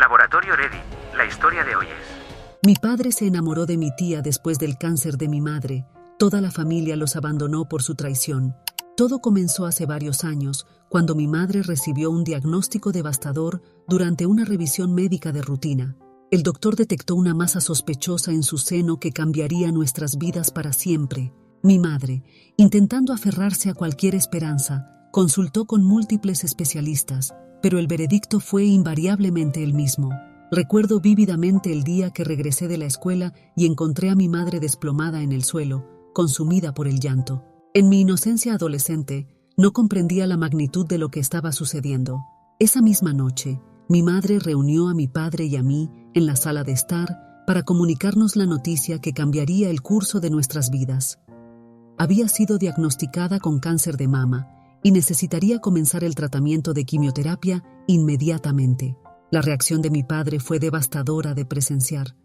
Laboratorio Ready, la historia de hoy es... Mi padre se enamoró de mi tía después del cáncer de mi madre. Toda la familia los abandonó por su traición. Todo comenzó hace varios años, cuando mi madre recibió un diagnóstico devastador durante una revisión médica de rutina. El doctor detectó una masa sospechosa en su seno que cambiaría nuestras vidas para siempre. Mi madre, intentando aferrarse a cualquier esperanza, consultó con múltiples especialistas, pero el veredicto fue invariablemente el mismo. Recuerdo vívidamente el día que regresé de la escuela y encontré a mi madre desplomada en el suelo, consumida por el llanto. En mi inocencia adolescente, no comprendía la magnitud de lo que estaba sucediendo. Esa misma noche, mi madre reunió a mi padre y a mí en la sala de estar para comunicarnos la noticia que cambiaría el curso de nuestras vidas. Había sido diagnosticada con cáncer de mama y necesitaría comenzar el tratamiento de quimioterapia inmediatamente. La reacción de mi padre fue devastadora de presenciar.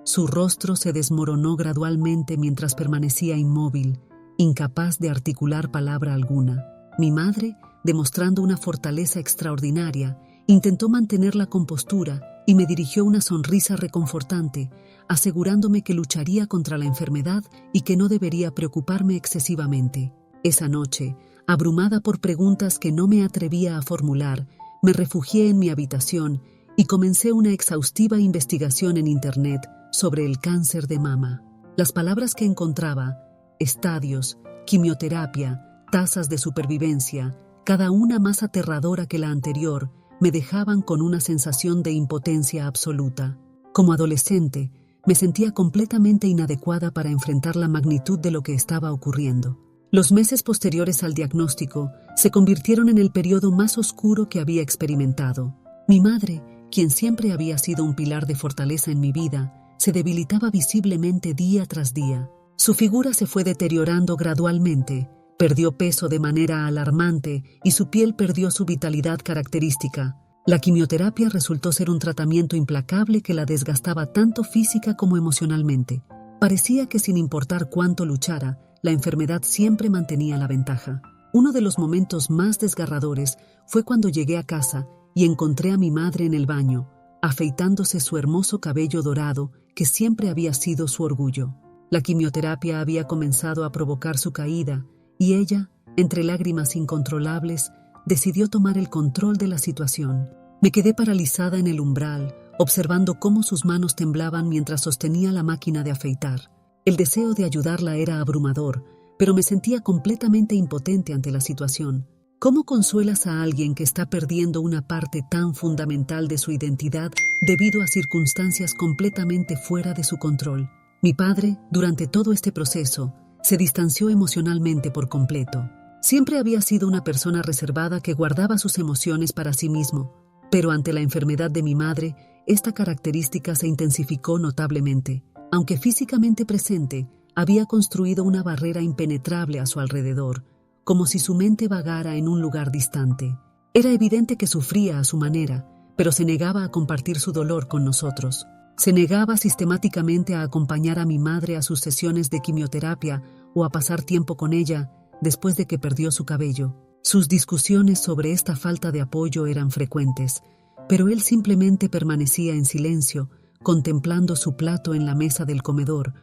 Su rostro se desmoronó gradualmente mientras permanecía inmóvil, incapaz de articular palabra alguna. Mi madre, demostrando una fortaleza extraordinaria, intentó mantener la compostura y me dirigió una sonrisa reconfortante, asegurándome que lucharía contra la enfermedad y que no debería preocuparme excesivamente. Esa noche, abrumada por preguntas que no me atrevía a formular, me refugié en mi habitación y comencé una exhaustiva investigación en Internet sobre el cáncer de mama. Las palabras que encontraba, estadios, quimioterapia, tasas de supervivencia, cada una más aterradora que la anterior, me dejaban con una sensación de impotencia absoluta. Como adolescente, me sentía completamente inadecuada para enfrentar la magnitud de lo que estaba ocurriendo. Los meses posteriores al diagnóstico se convirtieron en el periodo más oscuro que había experimentado. Mi madre, quien siempre había sido un pilar de fortaleza en mi vida, se debilitaba visiblemente día tras día. Su figura se fue deteriorando gradualmente, perdió peso de manera alarmante y su piel perdió su vitalidad característica. La quimioterapia resultó ser un tratamiento implacable que la desgastaba tanto física como emocionalmente. Parecía que sin importar cuánto luchara, la enfermedad siempre mantenía la ventaja. Uno de los momentos más desgarradores fue cuando llegué a casa y encontré a mi madre en el baño, afeitándose su hermoso cabello dorado que siempre había sido su orgullo. La quimioterapia había comenzado a provocar su caída y ella, entre lágrimas incontrolables, decidió tomar el control de la situación. Me quedé paralizada en el umbral, observando cómo sus manos temblaban mientras sostenía la máquina de afeitar. El deseo de ayudarla era abrumador, pero me sentía completamente impotente ante la situación. ¿Cómo consuelas a alguien que está perdiendo una parte tan fundamental de su identidad debido a circunstancias completamente fuera de su control? Mi padre, durante todo este proceso, se distanció emocionalmente por completo. Siempre había sido una persona reservada que guardaba sus emociones para sí mismo, pero ante la enfermedad de mi madre, esta característica se intensificó notablemente. Aunque físicamente presente, había construido una barrera impenetrable a su alrededor, como si su mente vagara en un lugar distante. Era evidente que sufría a su manera, pero se negaba a compartir su dolor con nosotros. Se negaba sistemáticamente a acompañar a mi madre a sus sesiones de quimioterapia o a pasar tiempo con ella después de que perdió su cabello. Sus discusiones sobre esta falta de apoyo eran frecuentes, pero él simplemente permanecía en silencio, contemplando su plato en la mesa del comedor,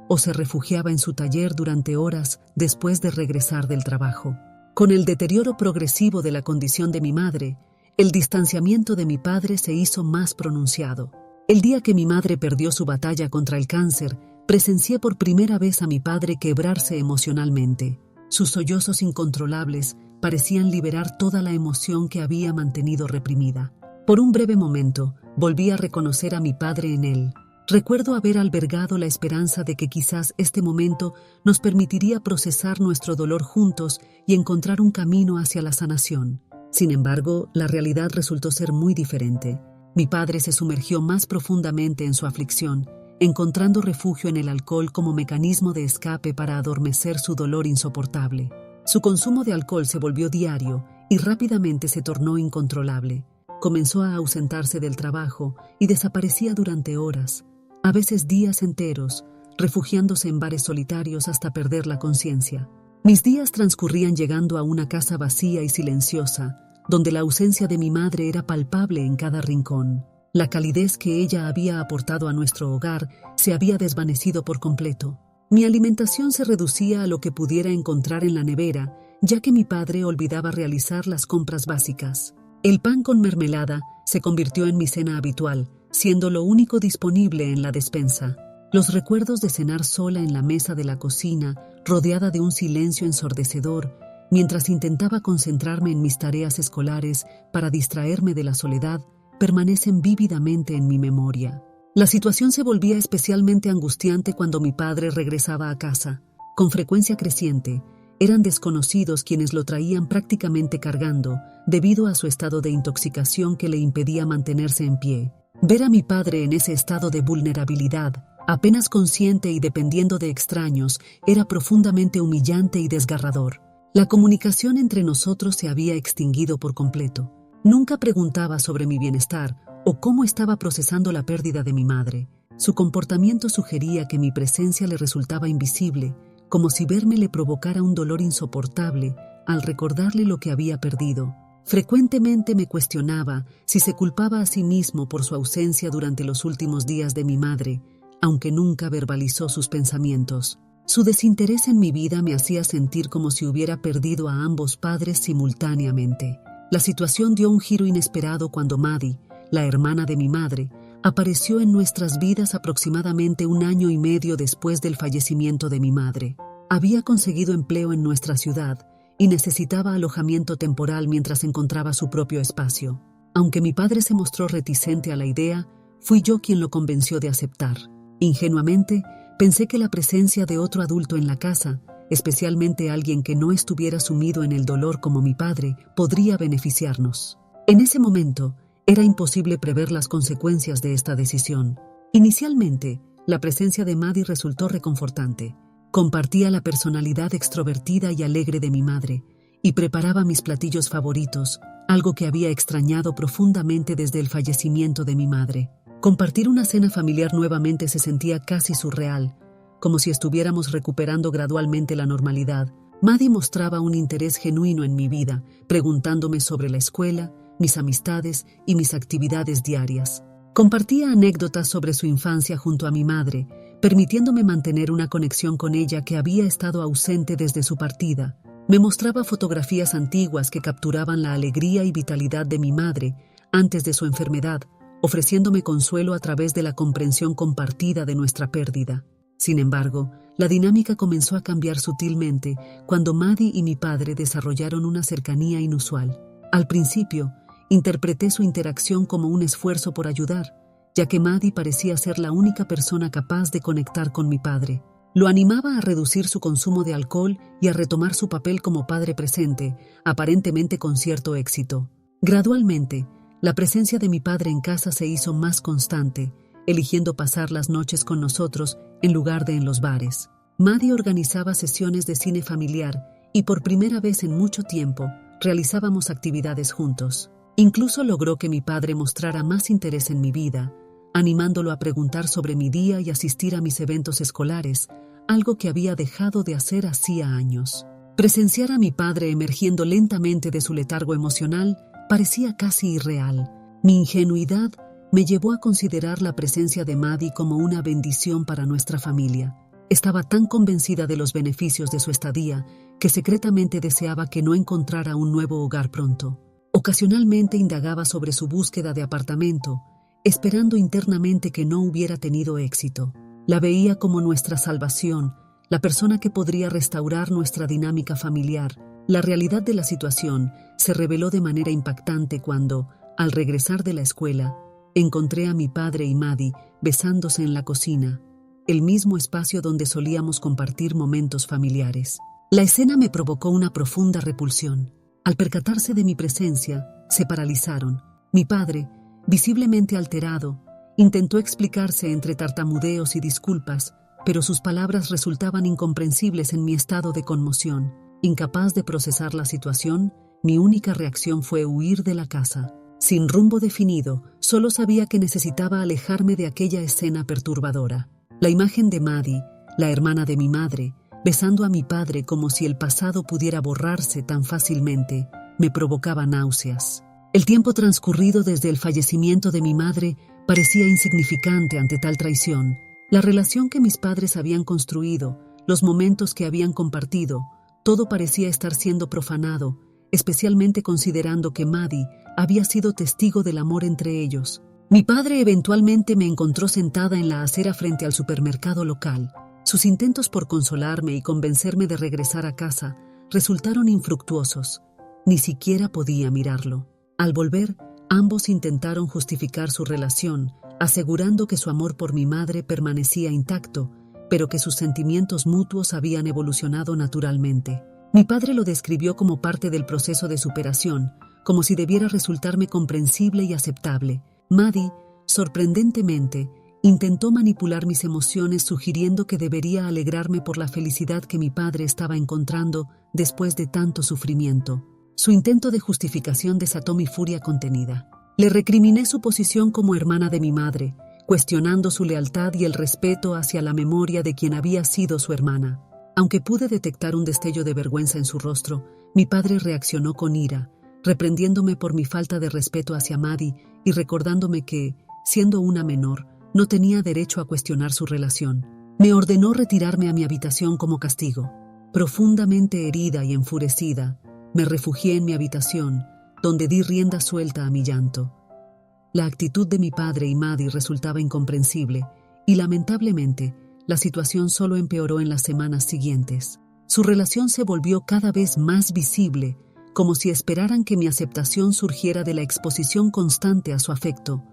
o se refugiaba en su taller durante horas después de regresar del trabajo. Con el deterioro progresivo de la condición de mi madre, el distanciamiento de mi padre se hizo más pronunciado. El día que mi madre perdió su batalla contra el cáncer, presencié por primera vez a mi padre quebrarse emocionalmente. Sus sollozos incontrolables parecían liberar toda la emoción que había mantenido reprimida. Por un breve momento, volví a reconocer a mi padre en él. Recuerdo haber albergado la esperanza de que quizás este momento nos permitiría procesar nuestro dolor juntos y encontrar un camino hacia la sanación. Sin embargo, la realidad resultó ser muy diferente. Mi padre se sumergió más profundamente en su aflicción, encontrando refugio en el alcohol como mecanismo de escape para adormecer su dolor insoportable. Su consumo de alcohol se volvió diario y rápidamente se tornó incontrolable. Comenzó a ausentarse del trabajo y desaparecía durante horas, a veces días enteros, refugiándose en bares solitarios hasta perder la conciencia. Mis días transcurrían llegando a una casa vacía y silenciosa, donde la ausencia de mi madre era palpable en cada rincón. La calidez que ella había aportado a nuestro hogar se había desvanecido por completo. Mi alimentación se reducía a lo que pudiera encontrar en la nevera, ya que mi padre olvidaba realizar las compras básicas. El pan con mermelada se convirtió en mi cena habitual, siendo lo único disponible en la despensa. Los recuerdos de cenar sola en la mesa de la cocina, rodeada de un silencio ensordecedor, mientras intentaba concentrarme en mis tareas escolares para distraerme de la soledad, permanecen vívidamente en mi memoria. La situación se volvía especialmente angustiante cuando mi padre regresaba a casa. Con frecuencia creciente, eran desconocidos quienes lo traían prácticamente cargando, debido a su estado de intoxicación que le impedía mantenerse en pie. Ver a mi padre en ese estado de vulnerabilidad, apenas consciente y dependiendo de extraños, era profundamente humillante y desgarrador. La comunicación entre nosotros se había extinguido por completo. Nunca preguntaba sobre mi bienestar o cómo estaba procesando la pérdida de mi madre. Su comportamiento sugería que mi presencia le resultaba invisible, como si verme le provocara un dolor insoportable al recordarle lo que había perdido. Frecuentemente me cuestionaba si se culpaba a sí mismo por su ausencia durante los últimos días de mi madre, aunque nunca verbalizó sus pensamientos. Su desinterés en mi vida me hacía sentir como si hubiera perdido a ambos padres simultáneamente. La situación dio un giro inesperado cuando Maddie, la hermana de mi madre, apareció en nuestras vidas aproximadamente 1 año y medio después del fallecimiento de mi madre. Había conseguido empleo en nuestra ciudad y necesitaba alojamiento temporal mientras encontraba su propio espacio. Aunque mi padre se mostró reticente a la idea, fui yo quien lo convenció de aceptar. Ingenuamente, pensé que la presencia de otro adulto en la casa, especialmente alguien que no estuviera sumido en el dolor como mi padre, podría beneficiarnos. En ese momento, era imposible prever las consecuencias de esta decisión. Inicialmente, la presencia de Maddie resultó reconfortante. Compartía la personalidad extrovertida y alegre de mi madre, y preparaba mis platillos favoritos, algo que había extrañado profundamente desde el fallecimiento de mi madre. Compartir una cena familiar nuevamente se sentía casi surreal, como si estuviéramos recuperando gradualmente la normalidad. Maddie mostraba un interés genuino en mi vida, preguntándome sobre la escuela, mis amistades y mis actividades diarias. Compartía anécdotas sobre su infancia junto a mi madre, permitiéndome mantener una conexión con ella que había estado ausente desde su partida. Me mostraba fotografías antiguas que capturaban la alegría y vitalidad de mi madre antes de su enfermedad, ofreciéndome consuelo a través de la comprensión compartida de nuestra pérdida. Sin embargo, la dinámica comenzó a cambiar sutilmente cuando Maddie y mi padre desarrollaron una cercanía inusual. Al principio, interpreté su interacción como un esfuerzo por ayudar, ya que Maddie parecía ser la única persona capaz de conectar con mi padre. Lo animaba a reducir su consumo de alcohol y a retomar su papel como padre presente, aparentemente con cierto éxito. Gradualmente, la presencia de mi padre en casa se hizo más constante, eligiendo pasar las noches con nosotros en lugar de en los bares. Maddie organizaba sesiones de cine familiar y por primera vez en mucho tiempo realizábamos actividades juntos. Incluso logró que mi padre mostrara más interés en mi vida, animándolo a preguntar sobre mi día y asistir a mis eventos escolares, algo que había dejado de hacer hacía años. Presenciar a mi padre emergiendo lentamente de su letargo emocional parecía casi irreal. Mi ingenuidad me llevó a considerar la presencia de Maddie como una bendición para nuestra familia. Estaba tan convencida de los beneficios de su estadía que secretamente deseaba que no encontrara un nuevo hogar pronto. Ocasionalmente indagaba sobre su búsqueda de apartamento, esperando internamente que no hubiera tenido éxito. La veía como nuestra salvación, la persona que podría restaurar nuestra dinámica familiar. La realidad de la situación se reveló de manera impactante cuando, al regresar de la escuela, encontré a mi padre y Maddie besándose en la cocina, el mismo espacio donde solíamos compartir momentos familiares. La escena me provocó una profunda repulsión. Al percatarse de mi presencia, se paralizaron. Mi padre, visiblemente alterado, intentó explicarse entre tartamudeos y disculpas, pero sus palabras resultaban incomprensibles en mi estado de conmoción. Incapaz de procesar la situación, mi única reacción fue huir de la casa. Sin rumbo definido, solo sabía que necesitaba alejarme de aquella escena perturbadora. La imagen de Maddie, la hermana de mi madre, besando a mi padre como si el pasado pudiera borrarse tan fácilmente, me provocaba náuseas. El tiempo transcurrido desde el fallecimiento de mi madre parecía insignificante ante tal traición. La relación que mis padres habían construido, los momentos que habían compartido, todo parecía estar siendo profanado, especialmente considerando que Maddie había sido testigo del amor entre ellos. Mi padre eventualmente me encontró sentada en la acera frente al supermercado local. Sus intentos por consolarme y convencerme de regresar a casa resultaron infructuosos. Ni siquiera podía mirarlo. Al volver, ambos intentaron justificar su relación, asegurando que su amor por mi madre permanecía intacto, pero que sus sentimientos mutuos habían evolucionado naturalmente. Mi padre lo describió como parte del proceso de superación, como si debiera resultarme comprensible y aceptable. Maddie, sorprendentemente, intentó manipular mis emociones sugiriendo que debería alegrarme por la felicidad que mi padre estaba encontrando después de tanto sufrimiento. Su intento de justificación desató mi furia contenida. Le recriminé su posición como hermana de mi madre, cuestionando su lealtad y el respeto hacia la memoria de quien había sido su hermana. Aunque pude detectar un destello de vergüenza en su rostro, mi padre reaccionó con ira, reprendiéndome por mi falta de respeto hacia Maddie y recordándome que, siendo una menor, no tenía derecho a cuestionar su relación. Me ordenó retirarme a mi habitación como castigo. Profundamente herida y enfurecida, me refugié en mi habitación, donde di rienda suelta a mi llanto. La actitud de mi padre y Maddie resultaba incomprensible, y lamentablemente, la situación solo empeoró en las semanas siguientes. Su relación se volvió cada vez más visible, como si esperaran que mi aceptación surgiera de la exposición constante a su afecto.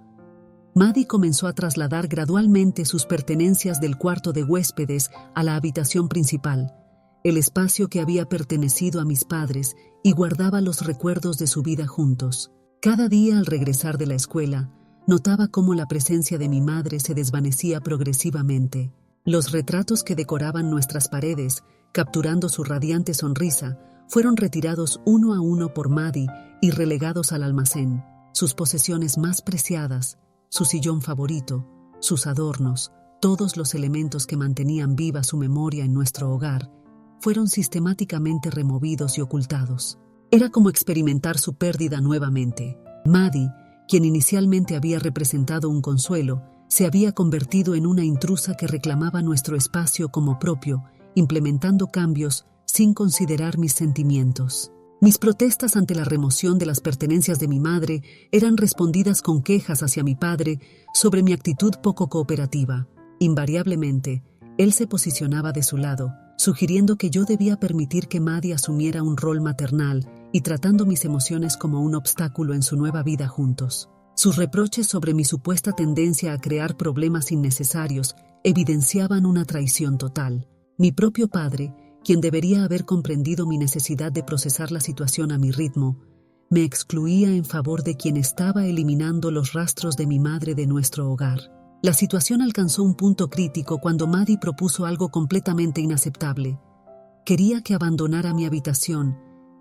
Maddie comenzó a trasladar gradualmente sus pertenencias del cuarto de huéspedes a la habitación principal, el espacio que había pertenecido a mis padres y guardaba los recuerdos de su vida juntos. Cada día al regresar de la escuela, notaba cómo la presencia de mi madre se desvanecía progresivamente. Los retratos que decoraban nuestras paredes, capturando su radiante sonrisa, fueron retirados uno a uno por Maddie y relegados al almacén. Sus posesiones más preciadas, su sillón favorito, sus adornos, todos los elementos que mantenían viva su memoria en nuestro hogar, fueron sistemáticamente removidos y ocultados. Era como experimentar su pérdida nuevamente. Maddie, quien inicialmente había representado un consuelo, se había convertido en una intrusa que reclamaba nuestro espacio como propio, implementando cambios sin considerar mis sentimientos. Mis protestas ante la remoción de las pertenencias de mi madre eran respondidas con quejas hacia mi padre sobre mi actitud poco cooperativa. Invariablemente, él se posicionaba de su lado, sugiriendo que yo debía permitir que Maddie asumiera un rol maternal y tratando mis emociones como un obstáculo en su nueva vida juntos. Sus reproches sobre mi supuesta tendencia a crear problemas innecesarios evidenciaban una traición total. Mi propio padre, quien debería haber comprendido mi necesidad de procesar la situación a mi ritmo, me excluía en favor de quien estaba eliminando los rastros de mi madre de nuestro hogar. La situación alcanzó un punto crítico cuando Maddie propuso algo completamente inaceptable. Quería que abandonara mi habitación,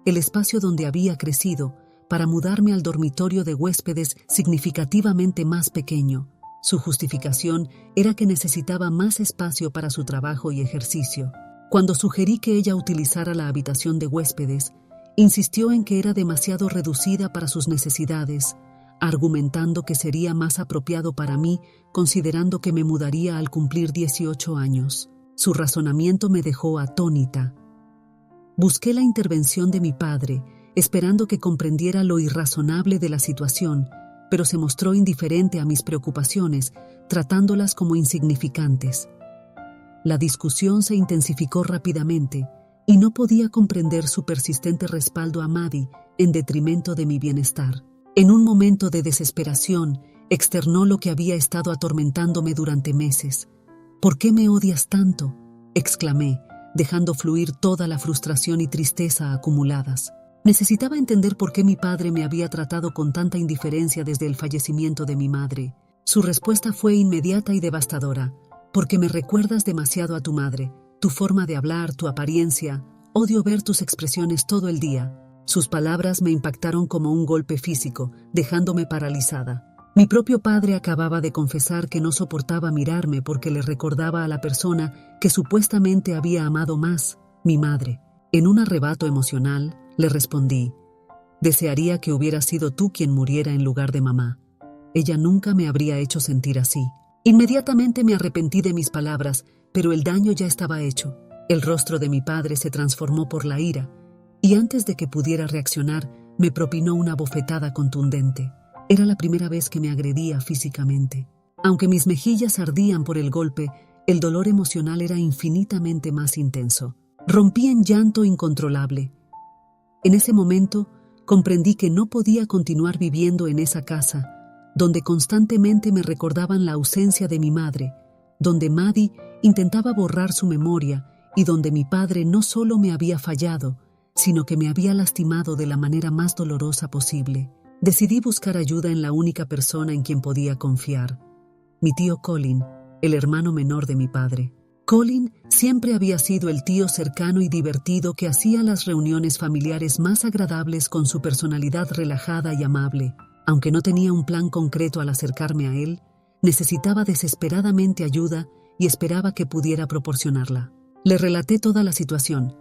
el espacio donde había crecido, para mudarme al dormitorio de huéspedes significativamente más pequeño. Su justificación era que necesitaba más espacio para su trabajo y ejercicio. Cuando sugerí que ella utilizara la habitación de huéspedes, insistió en que era demasiado reducida para sus necesidades, argumentando que sería más apropiado para mí, considerando que me mudaría al cumplir 18 años. Su razonamiento me dejó atónita. Busqué la intervención de mi padre, esperando que comprendiera lo irrazonable de la situación, pero se mostró indiferente a mis preocupaciones, tratándolas como insignificantes. La discusión se intensificó rápidamente y no podía comprender su persistente respaldo a Maddie en detrimento de mi bienestar. En un momento de desesperación, externó lo que había estado atormentándome durante meses. «¿Por qué me odias tanto?», exclamé, dejando fluir toda la frustración y tristeza acumuladas. Necesitaba entender por qué mi padre me había tratado con tanta indiferencia desde el fallecimiento de mi madre. Su respuesta fue inmediata y devastadora. «Porque me recuerdas demasiado a tu madre, tu forma de hablar, tu apariencia. Odio ver tus expresiones todo el día». Sus palabras me impactaron como un golpe físico, dejándome paralizada. Mi propio padre acababa de confesar que no soportaba mirarme porque le recordaba a la persona que supuestamente había amado más, mi madre. En un arrebato emocional, le respondí: Desearía que hubiera sido tú quien muriera en lugar de mamá. Ella nunca me habría hecho sentir así. Inmediatamente me arrepentí de mis palabras, pero el daño ya estaba hecho. El rostro de mi padre se transformó por la ira, y antes de que pudiera reaccionar, me propinó una bofetada contundente. Era la primera vez que me agredía físicamente. Aunque mis mejillas ardían por el golpe, el dolor emocional era infinitamente más intenso. Rompí en llanto incontrolable. En ese momento, comprendí que no podía continuar viviendo en esa casa, donde constantemente me recordaban la ausencia de mi madre, donde Maddie intentaba borrar su memoria y donde mi padre no solo me había fallado, sino que me había lastimado de la manera más dolorosa posible. Decidí buscar ayuda en la única persona en quien podía confiar, mi tío Colin, el hermano menor de mi padre. Colin siempre había sido el tío cercano y divertido que hacía las reuniones familiares más agradables con su personalidad relajada y amable. Aunque no tenía un plan concreto al acercarme a él, necesitaba desesperadamente ayuda y esperaba que pudiera proporcionarla. Le relaté toda la situación,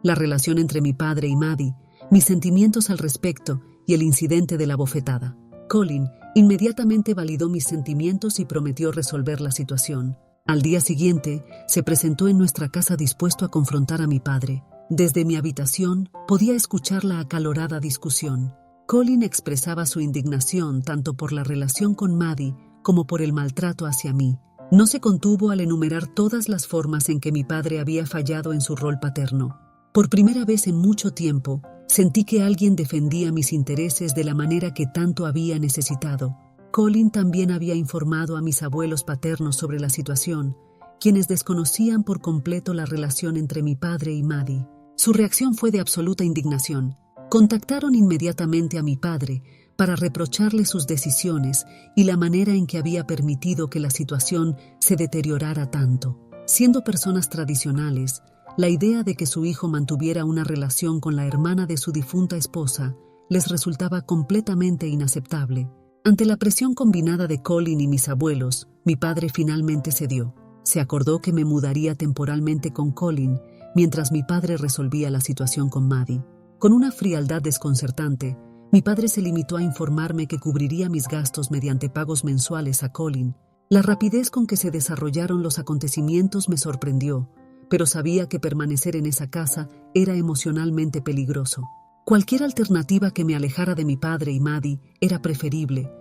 la relación entre mi padre y Maddie, mis sentimientos al respecto y el incidente de la bofetada. Colin inmediatamente validó mis sentimientos y prometió resolver la situación. Al día siguiente, se presentó en nuestra casa dispuesto a confrontar a mi padre. Desde mi habitación, podía escuchar la acalorada discusión. Colin expresaba su indignación tanto por la relación con Maddie como por el maltrato hacia mí. No se contuvo al enumerar todas las formas en que mi padre había fallado en su rol paterno. Por primera vez en mucho tiempo, sentí que alguien defendía mis intereses de la manera que tanto había necesitado. Colin también había informado a mis abuelos paternos sobre la situación, quienes desconocían por completo la relación entre mi padre y Maddie. Su reacción fue de absoluta indignación. Contactaron inmediatamente a mi padre para reprocharle sus decisiones y la manera en que había permitido que la situación se deteriorara tanto. Siendo personas tradicionales, la idea de que su hijo mantuviera una relación con la hermana de su difunta esposa les resultaba completamente inaceptable. Ante la presión combinada de Colin y mis abuelos, mi padre finalmente cedió. Se acordó que me mudaría temporalmente con Colin mientras mi padre resolvía la situación con Maddie. Con una frialdad desconcertante, mi padre se limitó a informarme que cubriría mis gastos mediante pagos mensuales a Colin. La rapidez con que se desarrollaron los acontecimientos me sorprendió, pero sabía que permanecer en esa casa era emocionalmente peligroso. Cualquier alternativa que me alejara de mi padre y Maddie era preferible,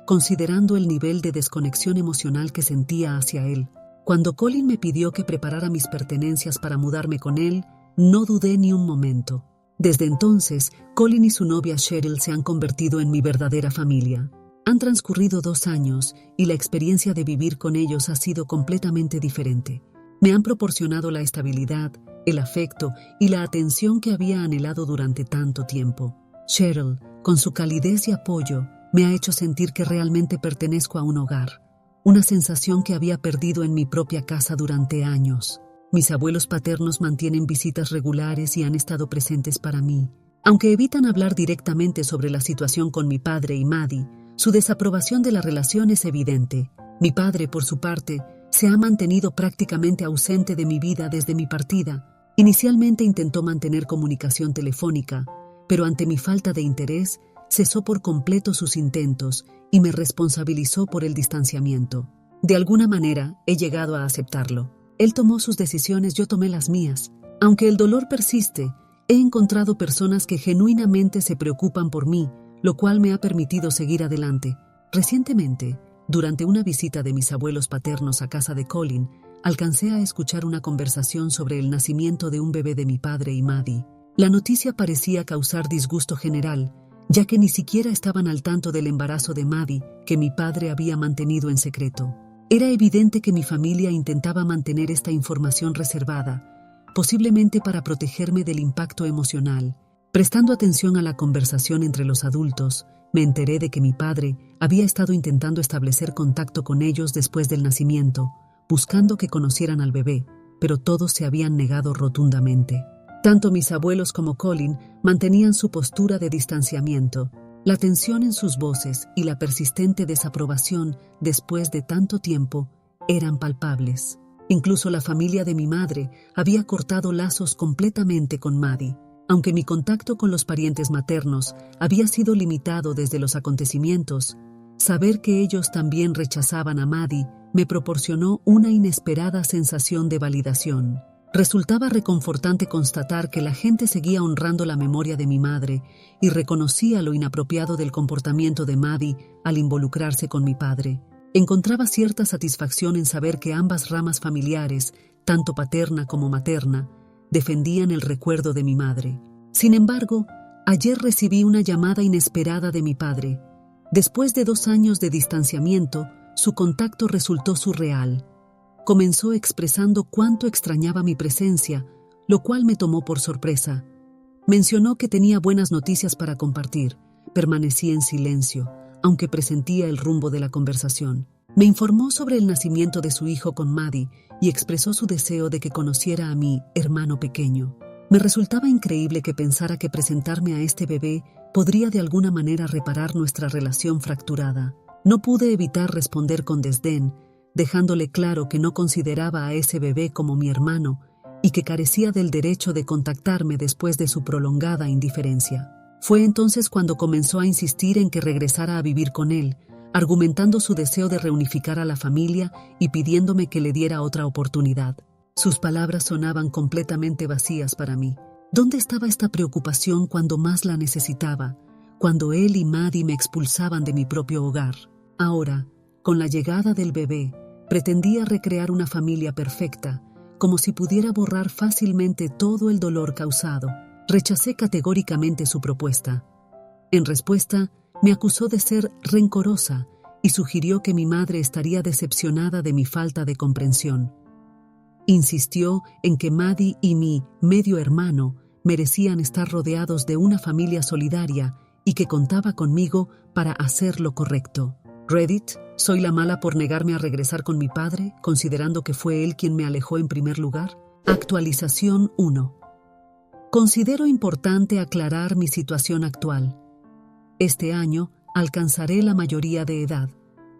considerando el nivel de desconexión emocional que sentía hacia él. Cuando Colin me pidió que preparara mis pertenencias para mudarme con él, no dudé ni un momento. Desde entonces, Colin y su novia Cheryl se han convertido en mi verdadera familia. Han transcurrido 2 años y la experiencia de vivir con ellos ha sido completamente diferente. Me han proporcionado la estabilidad, el afecto y la atención que había anhelado durante tanto tiempo. Cheryl, con su calidez y apoyo, me ha hecho sentir que realmente pertenezco a un hogar, una sensación que había perdido en mi propia casa durante años. Mis abuelos paternos mantienen visitas regulares y han estado presentes para mí. Aunque evitan hablar directamente sobre la situación con mi padre y Maddie, su desaprobación de la relación es evidente. Mi padre, por su parte, se ha mantenido prácticamente ausente de mi vida desde mi partida. Inicialmente intentó mantener comunicación telefónica, pero ante mi falta de interés, cesó por completo sus intentos y me responsabilizó por el distanciamiento. De alguna manera, he llegado a aceptarlo. Él tomó sus decisiones, yo tomé las mías. Aunque el dolor persiste, he encontrado personas que genuinamente se preocupan por mí, lo cual me ha permitido seguir adelante. Recientemente, durante una visita de mis abuelos paternos a casa de Colin, alcancé a escuchar una conversación sobre el nacimiento de un bebé de mi padre y Maddie. La noticia parecía causar disgusto general, ya que ni siquiera estaban al tanto del embarazo de Maddie que mi padre había mantenido en secreto. Era evidente que mi familia intentaba mantener esta información reservada, posiblemente para protegerme del impacto emocional. Prestando atención a la conversación entre los adultos, me enteré de que mi padre había estado intentando establecer contacto con ellos después del nacimiento, buscando que conocieran al bebé, pero todos se habían negado rotundamente. Tanto mis abuelos como Colin mantenían su postura de distanciamiento. La tensión en sus voces y la persistente desaprobación después de tanto tiempo eran palpables. Incluso la familia de mi madre había cortado lazos completamente con Maddie. Aunque mi contacto con los parientes maternos había sido limitado desde los acontecimientos, saber que ellos también rechazaban a Maddie me proporcionó una inesperada sensación de validación. Resultaba reconfortante constatar que la gente seguía honrando la memoria de mi madre y reconocía lo inapropiado del comportamiento de Maddie al involucrarse con mi padre. Encontraba cierta satisfacción en saber que ambas ramas familiares, tanto paterna como materna, defendían el recuerdo de mi madre. Sin embargo, ayer recibí una llamada inesperada de mi padre. Después de 2 años de distanciamiento, su contacto resultó surreal. Comenzó expresando cuánto extrañaba mi presencia, lo cual me tomó por sorpresa. Mencionó que tenía buenas noticias para compartir. Permanecí en silencio, aunque presentía el rumbo de la conversación. Me informó sobre el nacimiento de su hijo con Maddie y expresó su deseo de que conociera a mi hermano pequeño. Me resultaba increíble que pensara que presentarme a este bebé podría de alguna manera reparar nuestra relación fracturada. No pude evitar responder con desdén, dejándole claro que no consideraba a ese bebé como mi hermano y que carecía del derecho de contactarme después de su prolongada indiferencia. Fue entonces cuando comenzó a insistir en que regresara a vivir con él, argumentando su deseo de reunificar a la familia y pidiéndome que le diera otra oportunidad. Sus palabras sonaban completamente vacías para mí. ¿Dónde estaba esta preocupación cuando más la necesitaba? Cuando él y Maddie me expulsaban de mi propio hogar. Ahora, con la llegada del bebé, pretendía recrear una familia perfecta, como si pudiera borrar fácilmente todo el dolor causado. Rechacé categóricamente su propuesta. En respuesta, me acusó de ser rencorosa y sugirió que mi madre estaría decepcionada de mi falta de comprensión. Insistió en que Maddie y mi medio hermano merecían estar rodeados de una familia solidaria y que contaba conmigo para hacer lo correcto. Reddit, ¿soy la mala por negarme a regresar con mi padre, considerando que fue él quien me alejó en primer lugar? Actualización 1. Considero importante aclarar mi situación actual. Este año alcanzaré la mayoría de edad,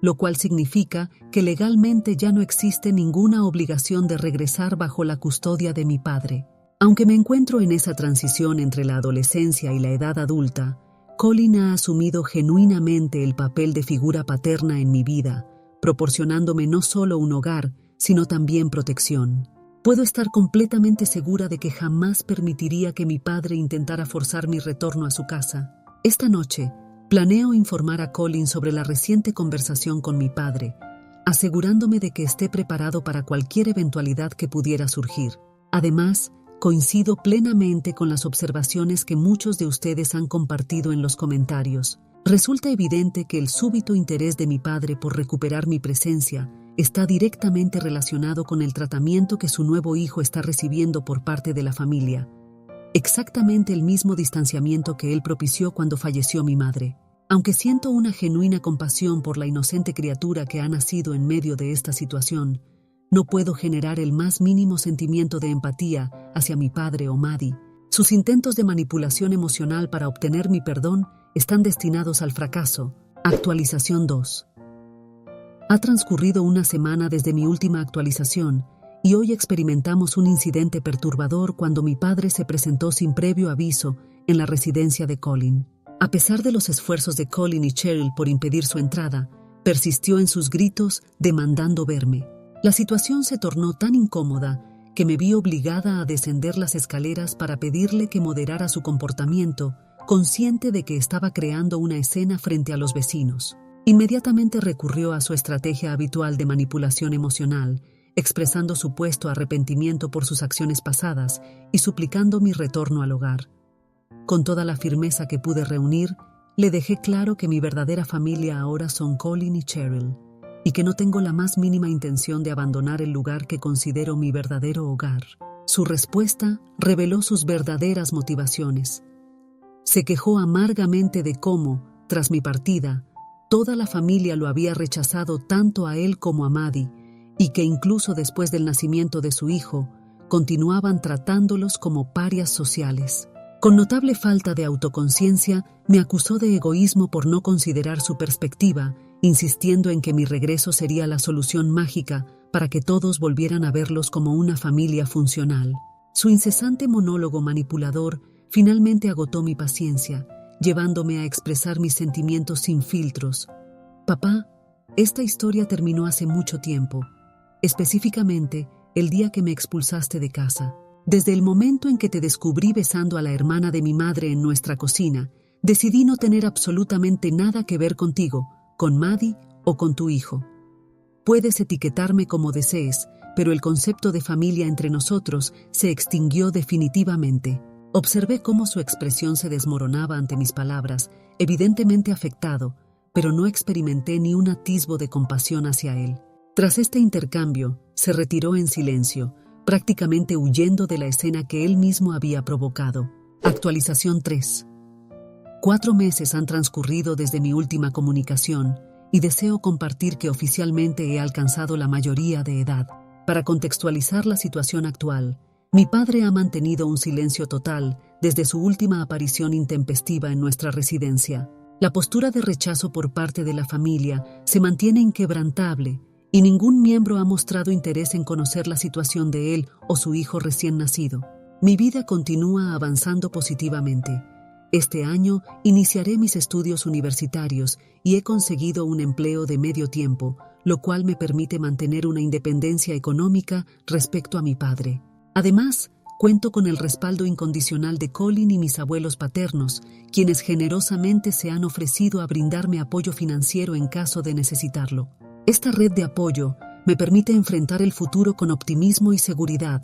lo cual significa que legalmente ya no existe ninguna obligación de regresar bajo la custodia de mi padre. Aunque me encuentro en esa transición entre la adolescencia y la edad adulta, Colin ha asumido genuinamente el papel de figura paterna en mi vida, proporcionándome no solo un hogar, sino también protección. Puedo estar completamente segura de que jamás permitiría que mi padre intentara forzar mi retorno a su casa. Esta noche, planeo informar a Colin sobre la reciente conversación con mi padre, asegurándome de que esté preparado para cualquier eventualidad que pudiera surgir. Además, coincido plenamente con las observaciones que muchos de ustedes han compartido en los comentarios. Resulta evidente que el súbito interés de mi padre por recuperar mi presencia está directamente relacionado con el tratamiento que su nuevo hijo está recibiendo por parte de la familia. Exactamente el mismo distanciamiento que él propició cuando falleció mi madre. Aunque siento una genuina compasión por la inocente criatura que ha nacido en medio de esta situación, no puedo generar el más mínimo sentimiento de empatía hacia mi padre o Maddie. Sus intentos de manipulación emocional para obtener mi perdón están destinados al fracaso. Actualización 2. Ha transcurrido una semana desde mi última actualización y hoy experimentamos un incidente perturbador cuando mi padre se presentó sin previo aviso en la residencia de Colin. A pesar de los esfuerzos de Colin y Cheryl por impedir su entrada, persistió en sus gritos demandando verme. La situación se tornó tan incómoda que me vi obligada a descender las escaleras para pedirle que moderara su comportamiento, consciente de que estaba creando una escena frente a los vecinos. Inmediatamente recurrió a su estrategia habitual de manipulación emocional, expresando supuesto arrepentimiento por sus acciones pasadas y suplicando mi retorno al hogar. Con toda la firmeza que pude reunir, le dejé claro que mi verdadera familia ahora son Colin y Cheryl, y que no tengo la más mínima intención de abandonar el lugar que considero mi verdadero hogar. Su respuesta reveló sus verdaderas motivaciones. Se quejó amargamente de cómo, tras mi partida, toda la familia lo había rechazado tanto a él como a Maddie, y que incluso después del nacimiento de su hijo, continuaban tratándolos como parias sociales. Con notable falta de autoconciencia, me acusó de egoísmo por no considerar su perspectiva, insistiendo en que mi regreso sería la solución mágica para que todos volvieran a verlos como una familia funcional. Su incesante monólogo manipulador finalmente agotó mi paciencia, llevándome a expresar mis sentimientos sin filtros. Papá, esta historia terminó hace mucho tiempo, específicamente el día que me expulsaste de casa. Desde el momento en que te descubrí besando a la hermana de mi madre en nuestra cocina, decidí no tener absolutamente nada que ver contigo, con Maddie o con tu hijo. Puedes etiquetarme como desees, pero el concepto de familia entre nosotros se extinguió definitivamente. Observé cómo su expresión se desmoronaba ante mis palabras, evidentemente afectado, pero no experimenté ni un atisbo de compasión hacia él. Tras este intercambio, se retiró en silencio, prácticamente huyendo de la escena que él mismo había provocado. Actualización 3. 4 meses han transcurrido desde mi última comunicación y deseo compartir que oficialmente he alcanzado la mayoría de edad. Para contextualizar la situación actual, mi padre ha mantenido un silencio total desde su última aparición intempestiva en nuestra residencia. La postura de rechazo por parte de la familia se mantiene inquebrantable y ningún miembro ha mostrado interés en conocer la situación de él o su hijo recién nacido. Mi vida continúa avanzando positivamente. Este año iniciaré mis estudios universitarios y he conseguido un empleo de medio tiempo, lo cual me permite mantener una independencia económica respecto a mi padre. Además, cuento con el respaldo incondicional de Colin y mis abuelos paternos, quienes generosamente se han ofrecido a brindarme apoyo financiero en caso de necesitarlo. Esta red de apoyo me permite enfrentar el futuro con optimismo y seguridad,